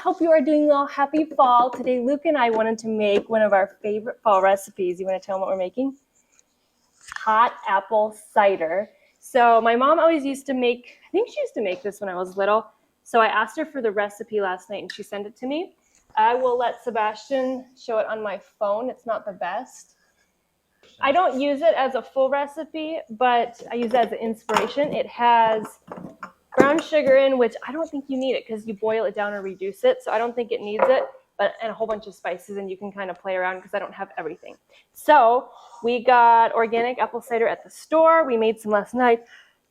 hope you are doing well. Happy fall. Today, Luke and I wanted to make one of our favorite fall recipes. You want to tell them what we're making? Hot apple cider. So my mom always used to make, I think she used to make this when I was little. So I asked her for the recipe last night and she sent it to me. I will let Sebastian show it on my phone. It's not the best. I don't use it as a full recipe, but I use it as an inspiration. It has brown sugar in, which I don't think you need it because you boil it down or reduce it. So I don't think it needs it, but and a whole bunch of spices, and you can kind of play around because I don't have everything. So we got organic apple cider at the store. We made some last night.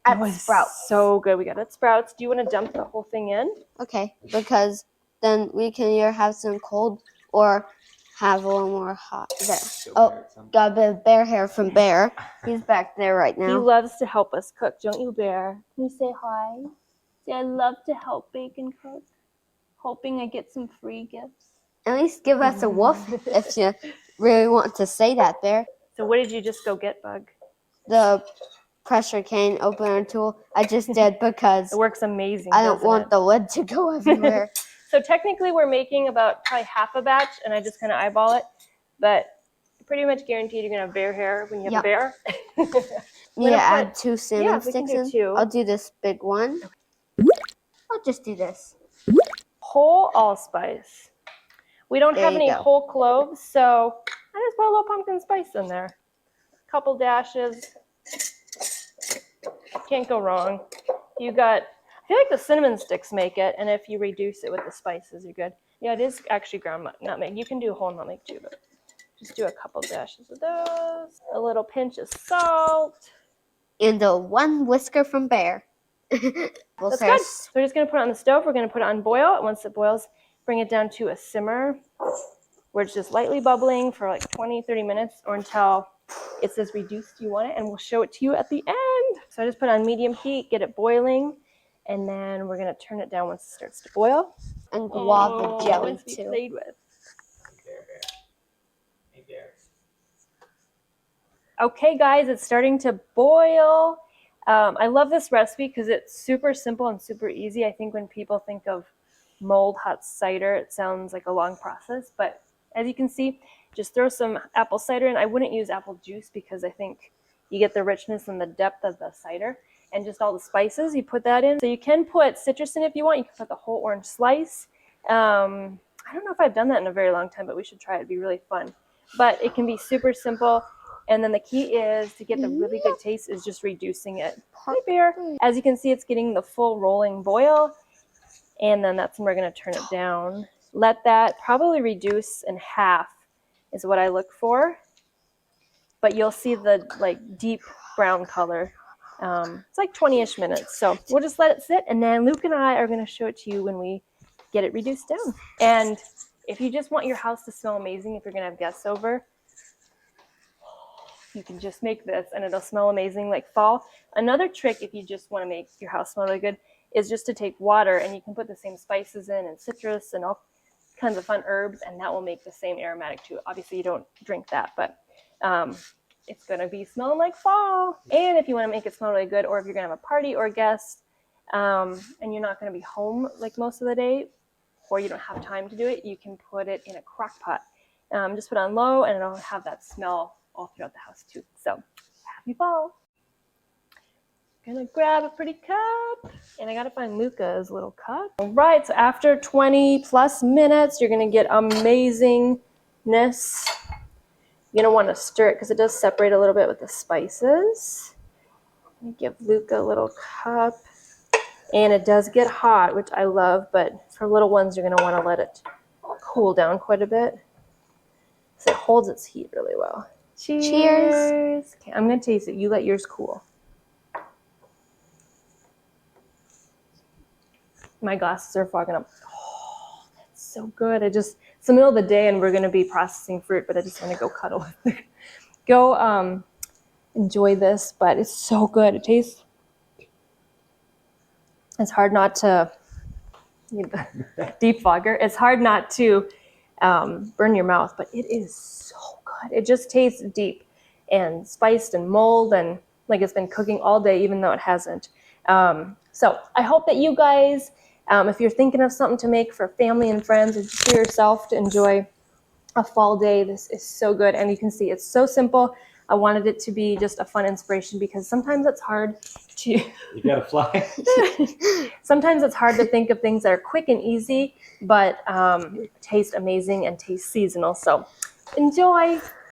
At Sprouts. So good. We got it at Sprouts. Do you want to dump the whole thing in? Okay, because then we can either have some cold or have a little more hot. There. Oh, got a bit of bear hair from Bear. He's back there right now. He loves to help us cook, don't you, Bear? Can you say hi? Say, I love to help bake and cook. Hoping I get some free gifts. At least give us a woof if you really want to say that, Bear. So what did you just go get, Bug? The pressure cane opener tool. I just did because it works amazing. I don't want the lid to go everywhere. So technically we're making about probably half a batch, and I just kind of eyeball it. But pretty much guaranteed you're going to have bear hair when you have a bear. Need to add 2 cinnamon sticks in? 2. I'll do this big one. I'll just do this. Whole allspice. We don't have any whole cloves, so I just put a little pumpkin spice in there. A couple dashes. Can't go wrong. You got, I feel like the cinnamon sticks make it, and if you reduce it with the spices, you're good. Yeah, it is actually ground nutmeg. You can do whole nutmeg too, but just do a couple dashes of those. A little pinch of salt. And the 1 whisker from Bear. That's good. So we're just going to put it on the stove. We're going to put it on boil. Once it boils, bring it down to a simmer where it's just lightly bubbling for like 20-30 minutes or until it says reduced you want it, and we'll show it to you at the end. So I just put it on medium heat, get it boiling, and then we're going to turn it down once it starts to boil. And guava jelly too. Played with. Okay, guys, it's starting to boil. I love this recipe because it's super simple and super easy. I think when people think of mulled hot cider, it sounds like a long process, but as you can see, just throw some apple cider in. I wouldn't use apple juice because I think you get the richness and the depth of the cider, and just all the spices, you put that in. So you can put citrus in if you want. You can put the whole orange slice. I don't know if I've done that in a very long time, but we should try it. It'd be really fun. But it can be super simple. And then the key is to get the really good taste is just reducing it. Hi, Bear. As you can see, it's getting the full rolling boil. And then that's when we're going to turn it down. Let that probably reduce in half is what I look for. But you'll see the like deep brown color. It's like 20-ish minutes. So we'll just let it sit. And then Luke and I are going to show it to you when we get it reduced down. And if you just want your house to smell amazing, if you're going to have guests over, you can just make this and it'll smell amazing like fall. Another trick, if you just want to make your house smell really good, is just to take water and you can put the same spices in and citrus and all kinds of fun herbs, and that will make the same aromatic too. Obviously you don't drink that, but it's going to be smelling like fall. And if you want to make it smell really good, or if you're going to have a party or a guest and you're not going to be home like most of the day, or you don't have time to do it, you can put it in a crock pot. Just put it on low and it'll have that smell all throughout the house too. So happy fall. Gonna grab a pretty cup, and I gotta find Luca's little cup. All right, so after 20+ minutes, you're gonna get amazingness. You're gonna want to stir it because it does separate a little bit with the spices. Give Luca a little cup, and it does get hot, which I love, but for little ones, you're gonna want to let it cool down quite a bit so it holds its heat really well. Cheers. Okay, I'm gonna taste it. You let yours cool. My glasses are fogging up. Oh, that's so good. It's the middle of the day and we're going to be processing fruit, but I just want to go cuddle with it. Go enjoy this, but it's so good. It tastes, it's hard not to, deep fogger. It's hard not to burn your mouth, but it is so good. It just tastes deep and spiced and mulled and like it's been cooking all day, even though it hasn't. So I hope that you guys If you're thinking of something to make for family and friends or just for yourself to enjoy a fall day, this is so good. And you can see it's so simple. I wanted it to be just a fun inspiration because sometimes it's hard to You gotta fly. sometimes it's hard to think of things that are quick and easy but taste amazing and taste seasonal. So enjoy.